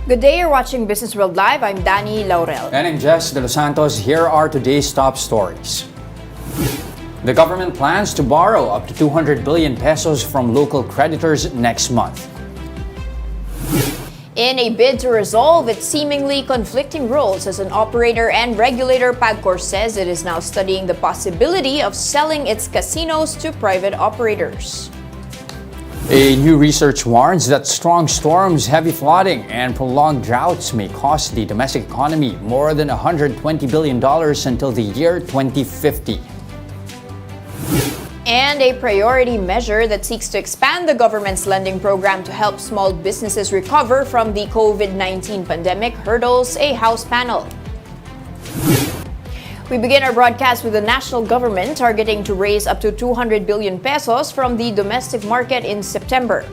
Good day, you're watching Business World Live. I'm Danie, Laurel. And I'm Delos Santos. Here are today's top stories. The government plans to borrow up to 200 billion pesos from local creditors next month. In a bid to resolve its seemingly conflicting roles as an operator and regulator, PAGCOR says it is now studying the possibility of selling its casinos to private operators. A new research warns that strong storms, heavy flooding, and prolonged droughts may cost the domestic economy more than $120 billion until the year 2050. And a priority measure that seeks to expand the government's lending program to help small businesses recover from the COVID-19 pandemic hurdles a House panel. We begin our broadcast with the national government targeting to raise up to 200 billion pesos from the domestic market in September.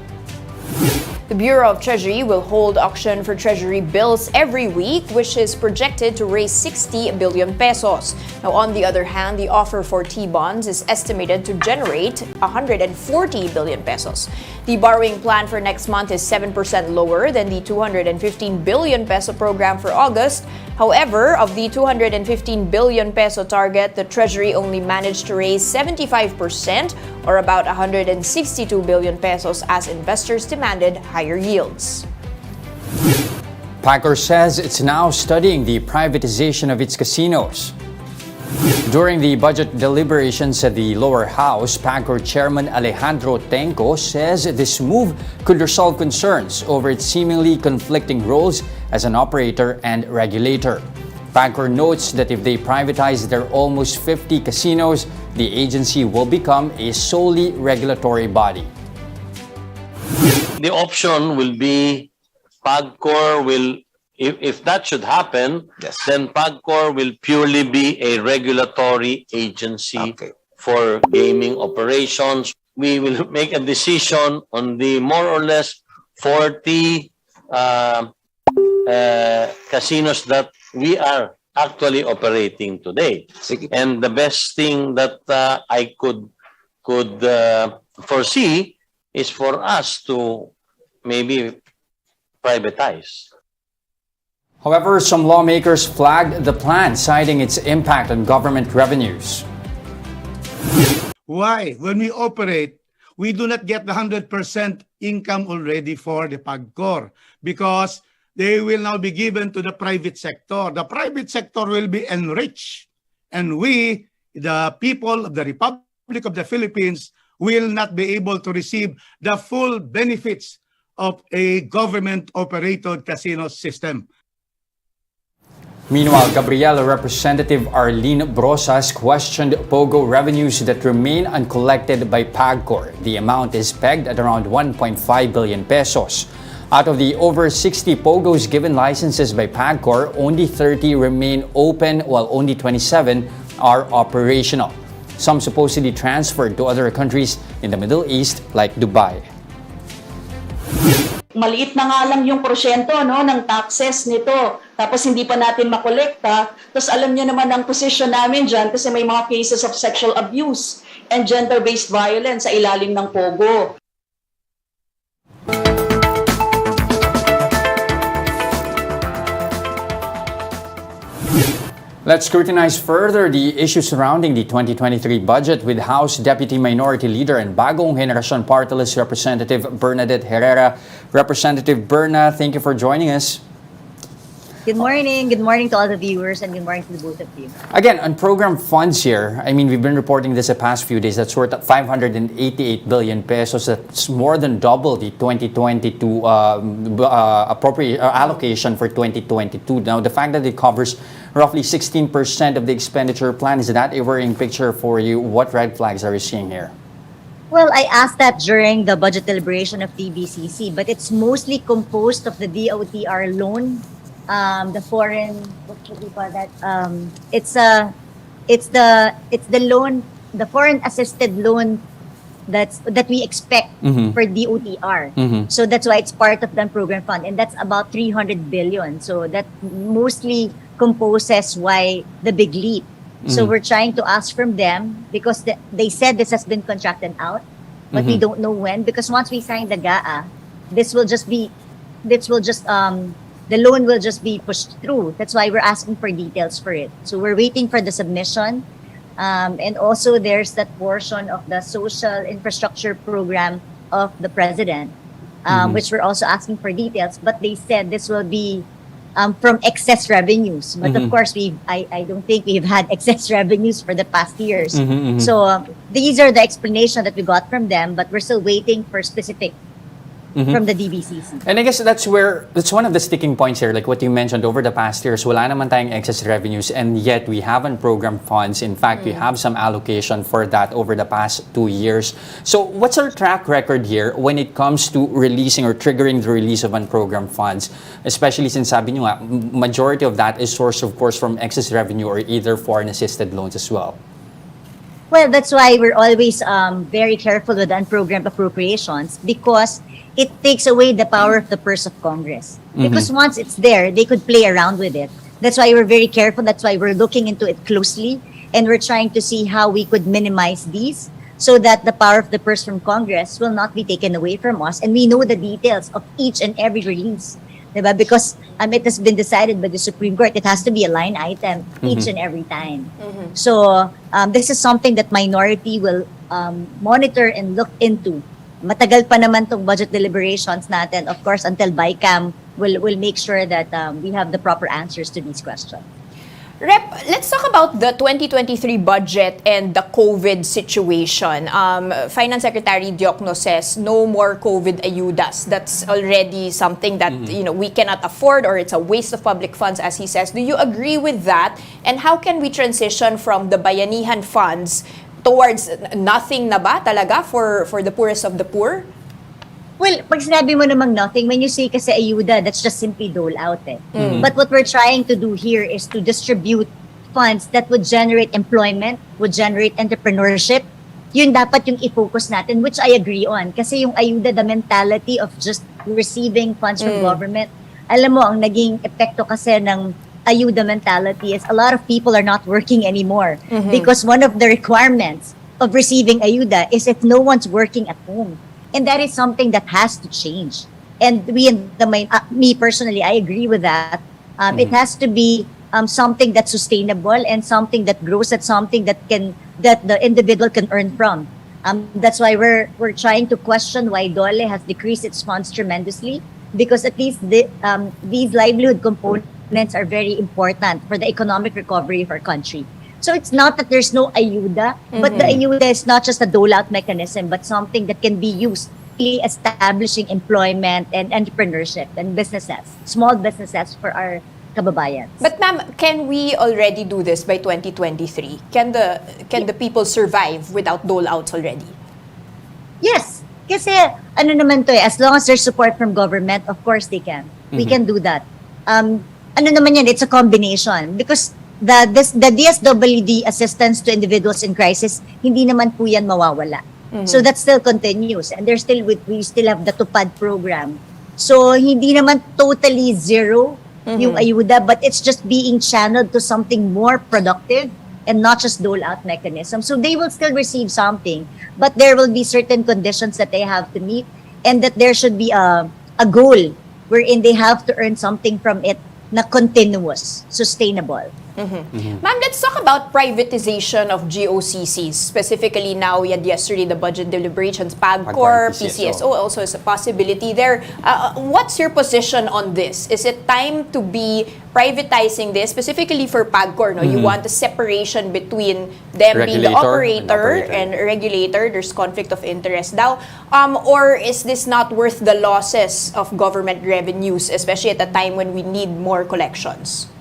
The Bureau of Treasury will hold auction for Treasury bills every week, which is projected to raise 60 billion pesos. Now, on the other hand, the offer for T-bonds is estimated to generate 140 billion pesos. The borrowing plan for next month is 7% lower than the 215 billion peso program for August. However, of the 215 billion peso target, the Treasury only managed to raise 75%, or about 162 billion pesos, as investors demanded higher yields. PAGCOR says it's now studying the privatization of its casinos. During the budget deliberations at the lower house, PAGCOR Chairman Alejandro Tenco says this move could resolve concerns over its seemingly conflicting roles as an operator and regulator. PAGCOR notes that if they privatize their almost 50 casinos, the agency will become a solely regulatory body. The option will be PAGCOR will, if that should happen, Yes. then PAGCOR will purely be a regulatory agency for gaming operations. We will make a decision on the more or less 40 casinos that we are actually operating today. Sige. And the best thing that I could foresee is for us to maybe privatize. However, some lawmakers flagged the plan, citing its impact on government revenues. Why? When we operate, we do not get the 100% income already for the PAGCOR because they will now be given to the private sector. The private sector will be enriched, and we, the people of the Republic of the Philippines, will not be able to receive the full benefits of a government-operated casino system. Meanwhile, Gabriela Representative Arlene Brosas questioned POGO revenues that remain uncollected by PAGCOR. The amount is pegged at around 1.5 billion pesos. Out of the over 60 POGOs given licenses by PAGCOR, only 30 remain open while only 27 are operational. Some supposedly transferred to other countries in the Middle East like Dubai. Maliit na nga lang yung porsyento ng taxes nito. Tapos hindi pa natin makolekta. Tapos alam niyo naman ang position namin dyan kasi may mga cases of sexual abuse and gender-based violence sa ilalim ng POGO. Let's scrutinize further the issues surrounding the 2023 budget with House Deputy Minority Leader and Bagong Henerasyon Party List Representative Bernadette Herrera. Representative Berna, thank you for joining us. Good morning. Good morning to all the viewers and good morning to the both of you. Again, on program funds here, I mean, we've been reporting this the past few days. That's worth 588 billion pesos. That's more than double the 2022 allocation for 2022. Now, the fact that it covers roughly 16% of the expenditure plan, is that a worrying picture for you? What red flags are you seeing here? Well, I asked that during the budget deliberation of TBCC, but it's mostly composed of the DOTR loan, the foreign, what should we call that? It's the loan, the foreign assisted loan that we expect for DOTR. So that's why it's part of the program fund, and that's about 300 billion. So that mostly composes why the big leap. So we're trying to ask from them because they said this has been contracted out, but we don't know when, because once we sign the GAA, this will just the loan will just be pushed through. That's why we're asking for details for it. So we're waiting for the submission. And also there's that portion of the social infrastructure program of the president, which we're also asking for details. But they said this will be from excess revenues. But of course, I don't think we've had excess revenues for the past years. So these are the explanation that we got from them, but we're still waiting for specific from the DBCC. And I guess that's one of the sticking points here, like what you mentioned, over the past years, wala naman tayong excess revenues, and yet we haven't programmed funds. In fact, we have some allocation for that over the past 2 years. So what's our track record here when it comes to releasing or triggering the release of unprogrammed funds, especially since sabi nyo nga, majority of that is sourced, of course, from excess revenue or either foreign assisted loans as well? Well, that's why we're always very careful with unprogrammed appropriations, because it takes away the power of the purse of Congress. Because once it's there, they could play around with it. That's why we're very careful. That's why we're looking into it closely. And we're trying to see how we could minimize these so that the power of the purse from Congress will not be taken away from us. And we know the details of each and every release. Diba? Because it has been decided by the Supreme Court, it has to be a line item each and every time. So this is something that minority will monitor and look into. Matagal pa naman tong budget deliberations natin. Of course, until BICAM will make sure that we have the proper answers to these questions. Rep, let's talk about the 2023 budget and the COVID situation. Finance Secretary Diokno says no more COVID ayudas. That's already something that we cannot afford, or it's a waste of public funds, as he says. Do you agree with that? And how can we transition from the Bayanihan funds towards nothing na ba talaga for the poorest of the poor? Well, pag sinabi mo namang nothing, when you say kasi ayuda, that's just simply dole out eh. But what we're trying to do here is to distribute funds that would generate employment, would generate entrepreneurship. Yun dapat yung i-focus natin, which I agree on. Kasi yung ayuda, the mentality of just receiving funds from government, alam mo, ang naging epekto kasi ng ayuda mentality is a lot of people are not working anymore. Because one of the requirements of receiving ayuda is if no one's working at home. And that is something that has to change. And me personally, I agree with that. It has to be something that's sustainable and something that grows, that's something that the individual can earn from. That's why we're trying to question why DOLE has decreased its funds tremendously, because at least these livelihood components are very important for the economic recovery of our country. So it's not that there's no ayuda, but the ayuda is not just a dole-out mechanism, but something that can be used in establishing employment and entrepreneurship and businesses, small businesses for our kababayans. But ma'am, can we already do this by 2023? Can the people survive without dole-outs already? Yes. Kasi ano naman to as long as there's support from government, of course they can. We can do that. Ano naman yan, it's a combination. Because the DSWD assistance to individuals in crisis, hindi naman po yan mawawala. So that still continues, and we still have the Tupad program. So hindi naman totally zero yung ayuda, but it's just being channeled to something more productive and not just dole-out mechanism. So they will still receive something, but there will be certain conditions that they have to meet, and that there should be a goal wherein they have to earn something from it na continuous, sustainable. Ma'am, let's talk about privatization of GOCCs. Specifically now, we had yesterday the budget deliberations, PAGCOR, PCSO also is a possibility there. What's your position on this? Is it time to be privatizing this, specifically for PAGCOR? No? You want a separation between them being the operator and regulator. There's conflict of interest now. Or is this not worth the losses of government revenues, especially at a time when we need more collections?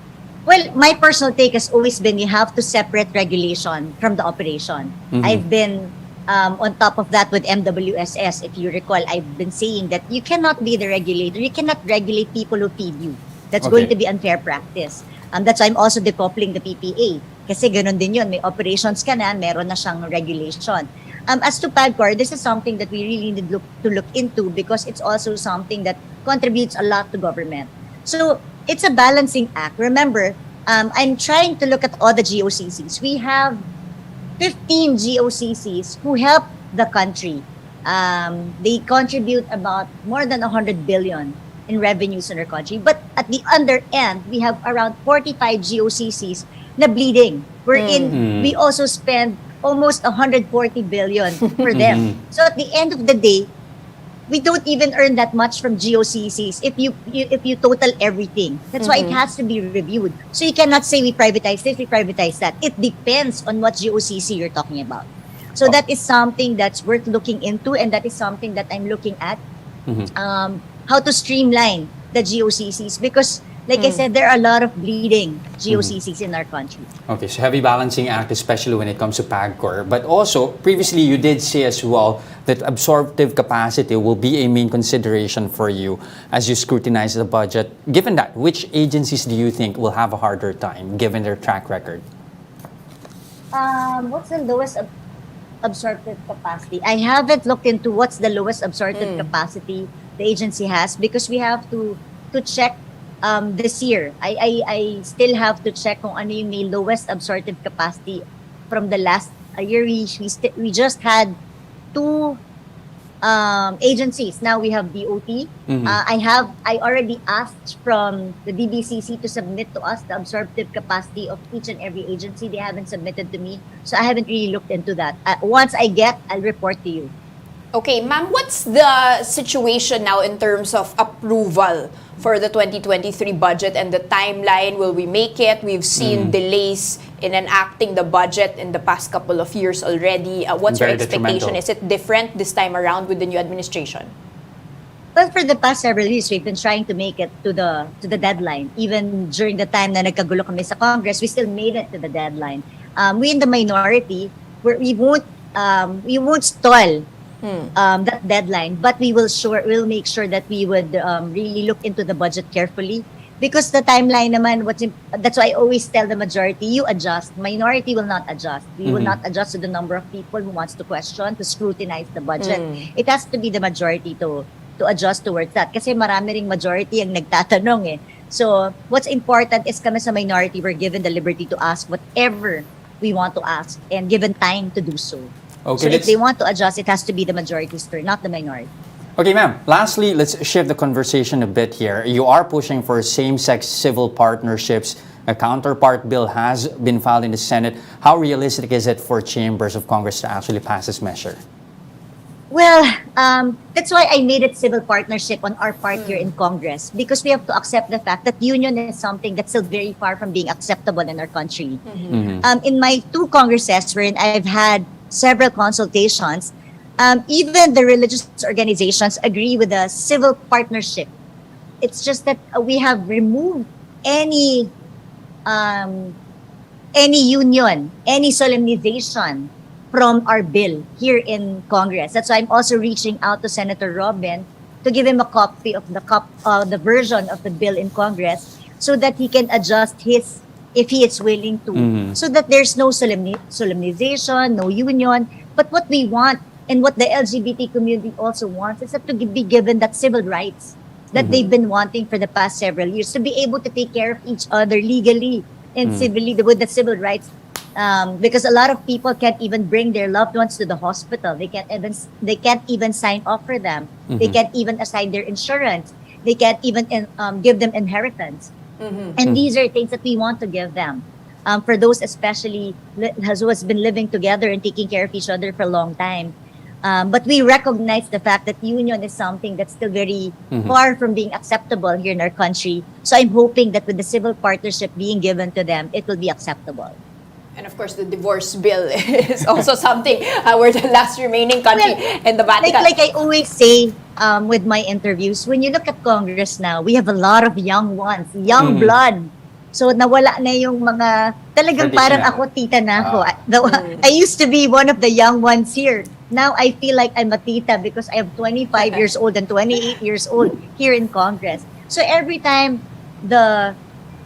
Well, my personal take has always been you have to separate regulation from the operation. I've been on top of that with MWSS. If you recall, I've been saying that you cannot be the regulator. You cannot regulate people who feed you. That's going to be unfair practice. That's why I'm also decoupling the PPA. Kasi ganun din yun. May operations ka na, meron na siyang regulation. As to PAGCOR, this is something that we really need to look into, because it's also something that contributes a lot to government. So it's a balancing act. Remember, I'm trying to look at all the GOCCs. We have 15 GOCCs who help the country. They contribute about more than 100 billion in revenues in our country. But at the other end, we have around 45 GOCCs na bleeding. Wherein we also spend almost 140 billion for them. So at the end of the day, we don't even earn that much from GOCCs if you total everything. That's why it has to be reviewed. So you cannot say we privatize this, we privatize that. It depends on what GOCC you're talking about. So that is something that's worth looking into, and that is something that I'm looking at. How to streamline the GOCCs, because like I said, there are a lot of bleeding GOCCs in our country. Okay, so heavy balancing act, especially when it comes to PAGCOR. But also, previously you did say as well that absorptive capacity will be a main consideration for you as you scrutinize the budget. Given that, which agencies do you think will have a harder time given their track record? What's the lowest absorptive capacity? I haven't looked into what's the lowest absorptive capacity the agency has, because we have to check this year. I still have to check kung ano yung may lowest absorptive capacity from the last year. We just had 2 agencies. Now we have DOT. I already asked from the DBCC to submit to us the absorptive capacity of each and every agency. They haven't submitted to me, so I haven't really looked into that. Once I get, I'll report to you. Okay, ma'am, what's the situation now in terms of approval for the 2023 budget and the timeline? Will we make it? We've seen delays in enacting the budget in the past couple of years already. What's your expectation? Is it different this time around with the new administration? Well, for the past several years, we've been trying to make it to the deadline. Even during the time na nagkagulo kami sa Congress, we still made it to the deadline. We in the minority, we won't stall that deadline, but we'll make sure that we would really look into the budget carefully, because the timeline naman, that's why I always tell the majority, you adjust. Minority will not adjust. We will not adjust to the number of people who wants to question, to scrutinize the budget. It has to be the majority to adjust towards that, kasi marami ring majority ang nagtatanong eh. So what's important is kami sa minority, we're given the liberty to ask whatever we want to ask and given time to do so. Okay, so if they want to adjust, it has to be the majority's turn, not the minority. Okay, ma'am. Lastly, let's shift the conversation a bit here. You are pushing for same-sex civil partnerships. A counterpart bill has been filed in the Senate. How realistic is it for chambers of Congress to actually pass this measure? Well, that's why I made it civil partnership on our part here in Congress, because we have to accept the fact that union is something that's still very far from being acceptable in our country. In my 2 congresses wherein I've had several consultations, even the religious organizations agree with the civil partnership. It's just that we have removed any union, any solemnization from our bill here in Congress. That's why I'm also reaching out to Senator Robin to give him a copy of the version of the bill in Congress, so that he can adjust his, if he is willing to, so that there's no solemnization, no union. But what we want, and what the LGBT community also wants, is that to be given that civil rights that they've been wanting for the past several years, to be able to take care of each other legally and civilly with the civil rights. Because a lot of people can't even bring their loved ones to the hospital. They can't even sign off for them. They can't even assign their insurance. They can't even give them inheritance. And these are things that we want to give them. For those especially who has been living together and taking care of each other for a long time. But we recognize the fact that union is something that's still very far from being acceptable here in our country. So I'm hoping that with the civil partnership being given to them, it will be acceptable. And of course, the divorce bill is also something. We're the last remaining country in the Vatican. Like I always say with my interviews, when you look at Congress now, we have a lot of young ones, young blood. So nawala na yung mga, talagang parang ako, tita na ako. I used to be one of the young ones here. Now I feel like I'm a tita because I have 25 years old and 28 years old here in Congress. So every time the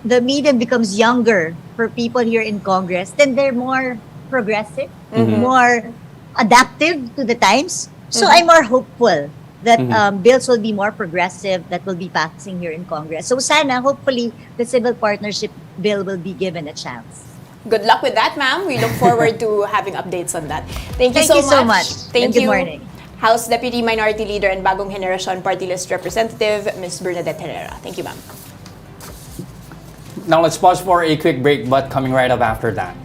medium becomes younger for people here in Congress, then they're more progressive, more adaptive to the times. So I'm more hopeful that bills will be more progressive that will be passing here in Congress. So sana, hopefully, the civil partnership bill will be given a chance. Good luck with that, ma'am. We look forward to having updates on that. Thank you so much. Thank you. Good morning. House Deputy Minority Leader and Bagong Henerasyon Party List Representative, Ms. Bernadette Herrera. Thank you, ma'am. Now let's pause for a quick break, but coming right up after that.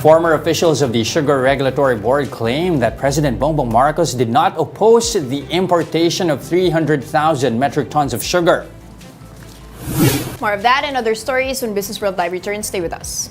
Former officials of the Sugar Regulatory Board claim that President Bongbong Marcos did not oppose the importation of 300,000 metric tons of sugar. More of that and other stories when Business World Live returns. Stay with us.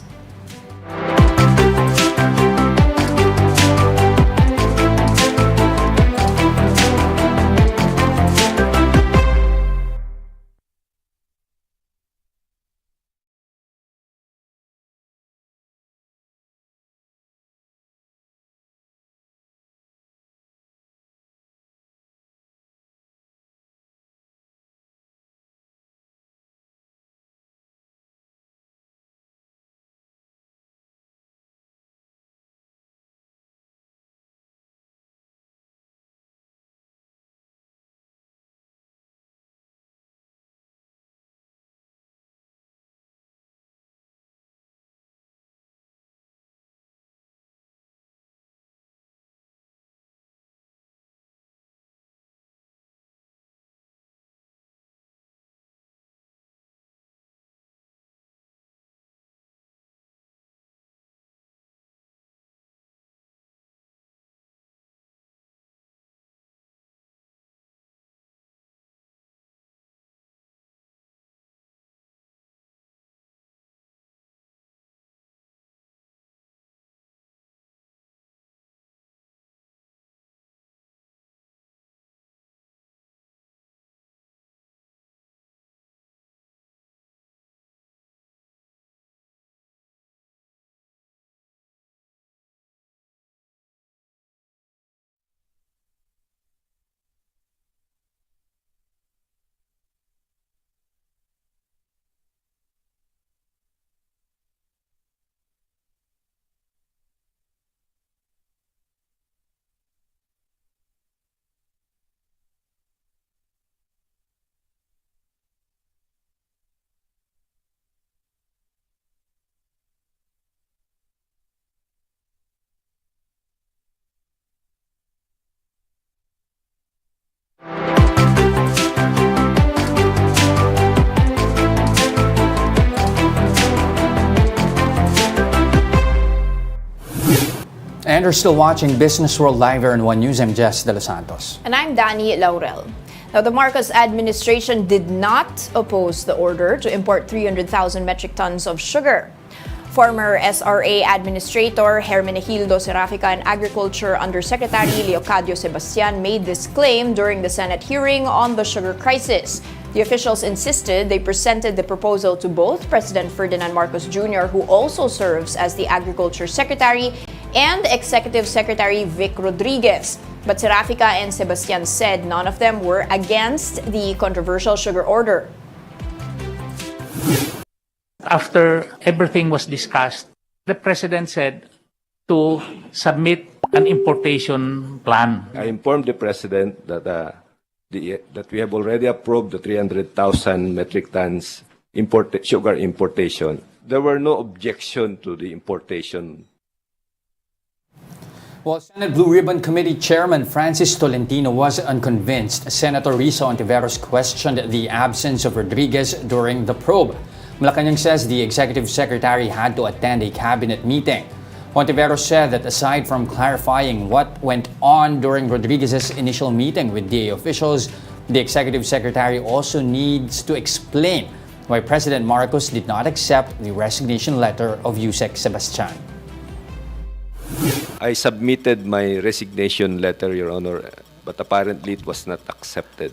And you're still watching Business World Live here on One News. I'm Jess Delos Santos. And I'm Danie, Laurel. Now, the Marcos administration did not oppose the order to import 300,000 metric tons of sugar. Former SRA Administrator Hermenegildo Serafica and Agriculture Undersecretary Leocadio Sebastian made this claim during the Senate hearing on the sugar crisis. The officials insisted they presented the proposal to both President Ferdinand Marcos Jr., who also serves as the Agriculture Secretary, and Executive Secretary Vic Rodriguez. But Serafica and Sebastian said none of them were against the controversial sugar order. After everything was discussed, the President said to submit an importation plan. I informed the President that that we have already approved the 300,000 metric tons sugar importation. There were no objection to the importation. Well, Senate Blue Ribbon Committee Chairman Francis Tolentino was unconvinced. Senator Risa Ontiveros questioned the absence of Rodriguez during the probe. Malacanang says the Executive Secretary had to attend a cabinet meeting. Ontiveros said that aside from clarifying what went on during Rodriguez's initial meeting with DA officials, the Executive Secretary also needs to explain why President Marcos did not accept the resignation letter of Yusek Sebastian. I submitted my resignation letter, Your Honor, but apparently it was not accepted.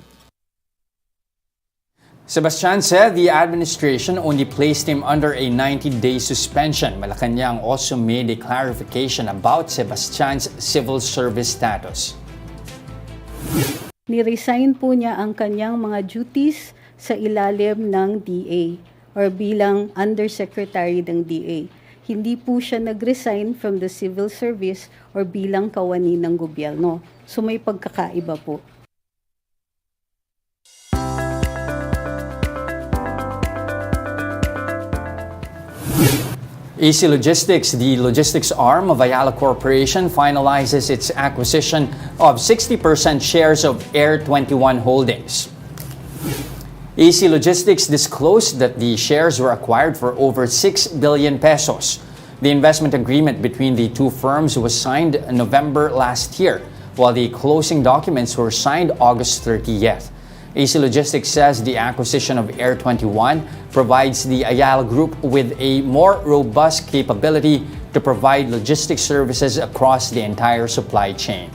Sebastian said the administration only placed him under a 90-day suspension. Malacanang also made a clarification about Sebastian's civil service status. Niresign po niya ang kanyang mga duties sa ilalim ng DA or bilang undersecretary ng DA. Hindi po siya nag-resign from the civil service or bilang kawani ng gobyerno. So may pagkakaiba po. AC Logistics, the logistics arm of Ayala Corporation, finalizes its acquisition of 60% shares of Air 21 Holdings. AC Logistics disclosed that the shares were acquired for over 6 billion pesos. The investment agreement between the two firms was signed in November last year, while the closing documents were signed August 30th. AC Logistics says the acquisition of Air 21 provides the Ayala Group with a more robust capability to provide logistics services across the entire supply chain.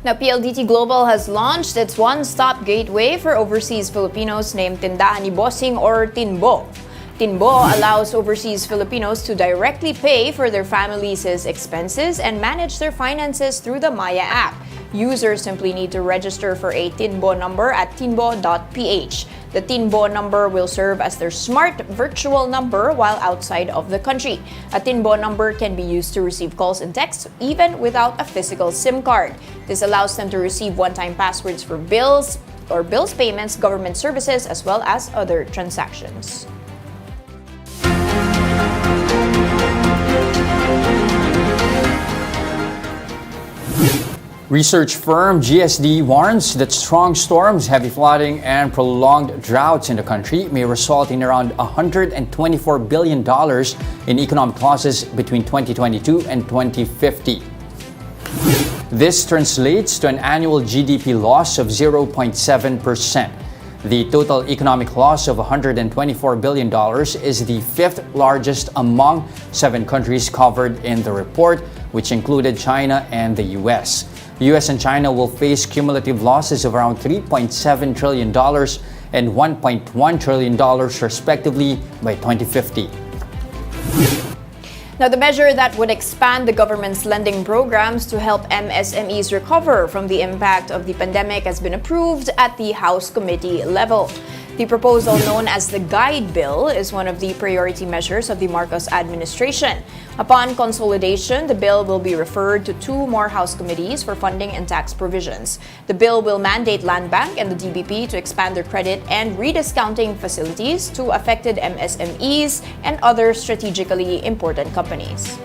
Now, PLDT Global has launched its one-stop gateway for overseas Filipinos named Tindahan ni Bossing or Tinbo. Tinbo allows overseas Filipinos to directly pay for their families' expenses and manage their finances through the Maya app. Users simply need to register for a Tinbo number at tinbo.ph. The Tinbo number will serve as their smart virtual number while outside of the country. A Tinbo number can be used to receive calls and texts even without a physical SIM card. This allows them to receive one-time passwords for bills payments, government services, as well as other transactions. Research firm GSD warns that strong storms, heavy flooding, and prolonged droughts in the country may result in around $124 billion in economic losses between 2022 and 2050. This translates to an annual GDP loss of 0.7%. The total economic loss of $124 billion is the fifth largest among 7 countries covered in the report, which included China and the U.S. The U.S. and China will face cumulative losses of around $3.7 trillion and $1.1 trillion respectively by 2050. Now, the measure that would expand the government's lending programs to help MSMEs recover from the impact of the pandemic has been approved at the House Committee level. The proposal, known as the Guide Bill, is one of the priority measures of the Marcos administration. Upon consolidation, the bill will be referred to 2 more House committees for funding and tax provisions. The bill will mandate Land Bank and the DBP to expand their credit and rediscounting facilities to affected MSMEs and other strategically important companies.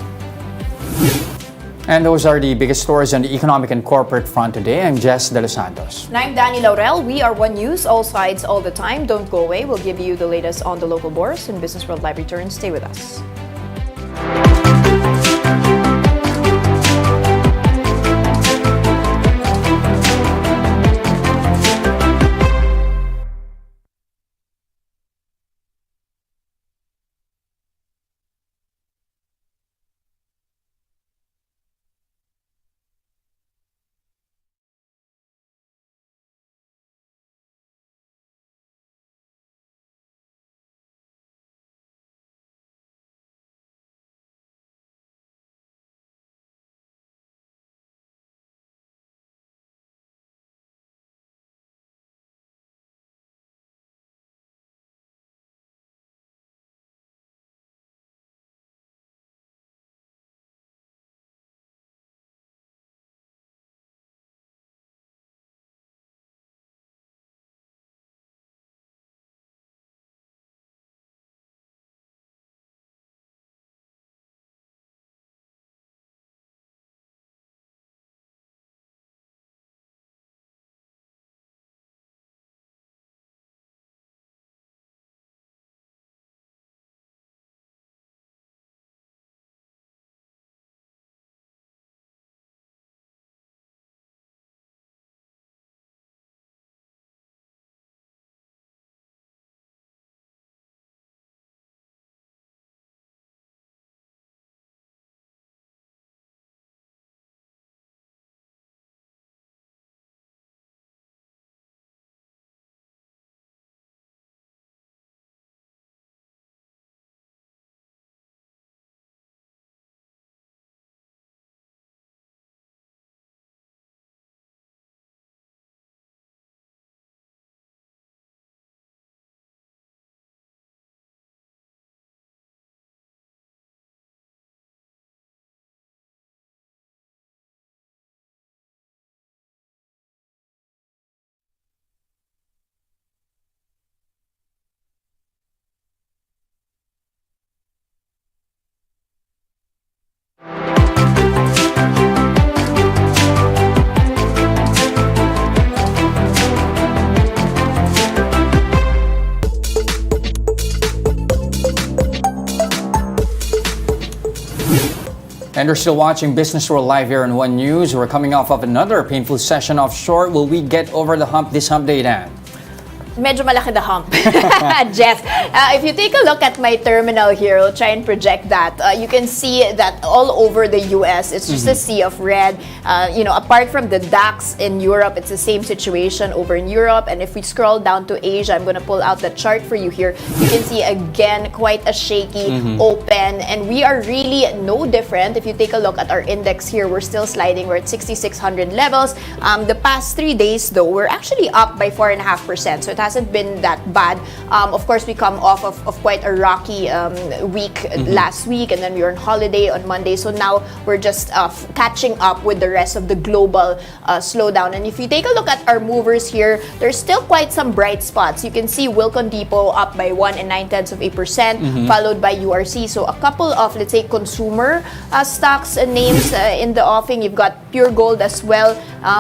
And those are the biggest stories on the economic and corporate front today. I'm Jess Delos Santos. And I'm Danie Laurel. We are One News, all sides, all the time. Don't go away. We'll give you the latest on the local bourse and Business World Live returns. Stay with us. And you're still watching Business World live here on One News. We're coming off of another painful session offshore. Will we get over the hump this hump day, Dan? Medyo malaki the hump, Jeff. If you take a look at my terminal here, I'll try and project that. You can see that all over the US, it's just a sea of red. Apart from the DAX in Europe, it's the same situation over in Europe. And if we scroll down to Asia, I'm going to pull out the chart for you here. You can see again quite a shaky open, and we are really no different. If you take a look at our index here, we're still sliding. We're at 6,600 levels. The past 3 days, though, we're actually up by 4.5%. So it hasn't been that bad. Of course, we come off of quite a rocky week last week, and then we were on holiday on Monday. So now we're just catching up with the rest of the global slowdown. And if you take a look at our movers here, there's still quite some bright spots. You can see Wilcon Depot up by 1.9%, followed by URC. So a couple of, let's say, consumer stocks names in the offing. You've got Pure Gold as well.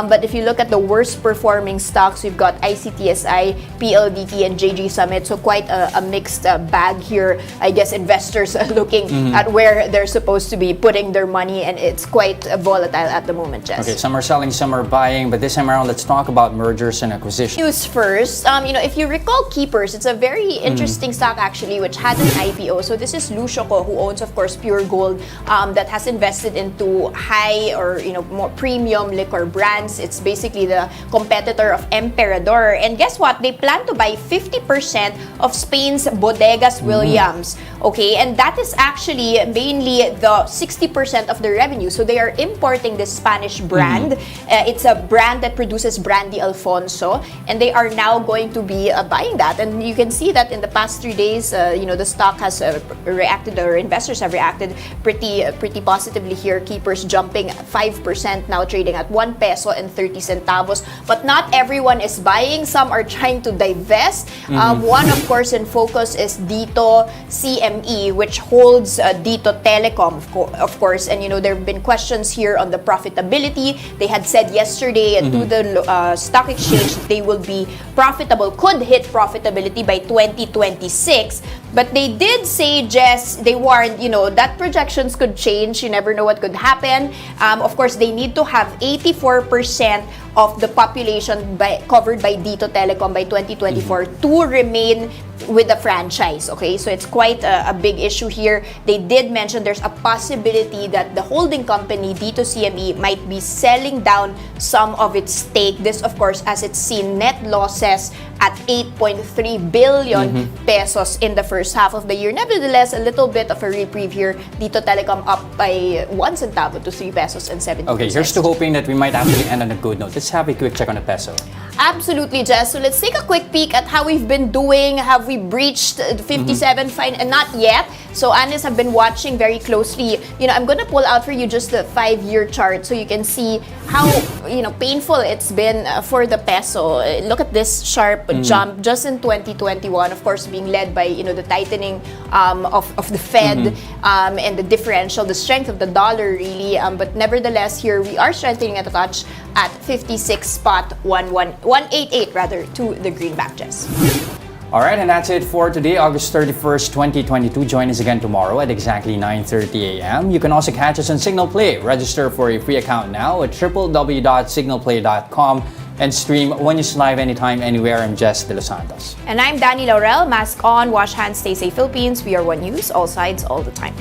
But if you look at the worst performing stocks, you've got ICTSI, PLDT, and JG Summit. So quite a mixed bag here. I guess investors are looking at where they're supposed to be putting their money, and it's quite volatile at the moment, Jess. Okay, some are selling, some are buying, but this time around, let's talk about mergers and acquisitions. News first. If you recall Keepers, it's a very interesting stock actually, which had an IPO. So this is Lucio Co, who owns, of course, Pure Gold, that has invested into high or more premium liquor brands. It's basically the competitor of Emperador. And guess what? They plan to buy 50% of Spain's Bodegas Williams. Okay, and that is actually mainly the 60% of the revenue. So they are importing this Spanish brand. It's a brand that produces Brandy Alfonso, and they are now going to be buying that. And you can see that in the past 3 days, the stock has reacted, or investors have reacted pretty positively here. Keepers jumping 5%, now trading at 1 peso and 30 centavos. But not everyone is buying. Some are trying to divest. One, of course, in focus is Dito CME, which holds Dito Telecom, of course. And, there have been questions here on the profitability. They had said yesterday to the stock exchange that they will be profitable, could hit profitability by 2026. But they did say, Jess, they warned, that projections could change. You never know what could happen. Of course, they need to have 84% of the population covered by Dito Telecom by 2024 to remain with the franchise. Okay, so it's quite a big issue here. They did mention there's a possibility that the holding company, Dito CME, might be selling down some of its stake. This, of course, as it's seen net losses at 8.3 billion pesos in the first half of the year. Nevertheless, a little bit of a reprieve here. Dito Telecom up by 1 centavo to 3 pesos and 70 Okay, here's to hoping that we might actually end on a good note. Let's have a quick check on the peso. Absolutely, Jess. So let's take a quick peek at how we've been doing. Have we breached 57 fine? Not yet. So analysts have been watching very closely. I'm going to pull out for you just the 5-year chart so you can see how painful it's been for the peso. Look at this sharp jump just in 2021, of course, being led by the tightening of the Fed and the differential, the strength of the dollar, really. But nevertheless, here we are strengthening at a touch at 188 rather to the greenback, Jess. All right, and that's it for today, August 31st, 2022. Join us again tomorrow at exactly 9:30 a.m. You can also catch us on Signal Play. Register for a free account now at www.signalplay.com and stream One News live anytime, anywhere. I'm Jess Delos Santos. And I'm Danie, Laurel. Mask on, wash hands, stay safe, Philippines. We are One News, all sides, all the time.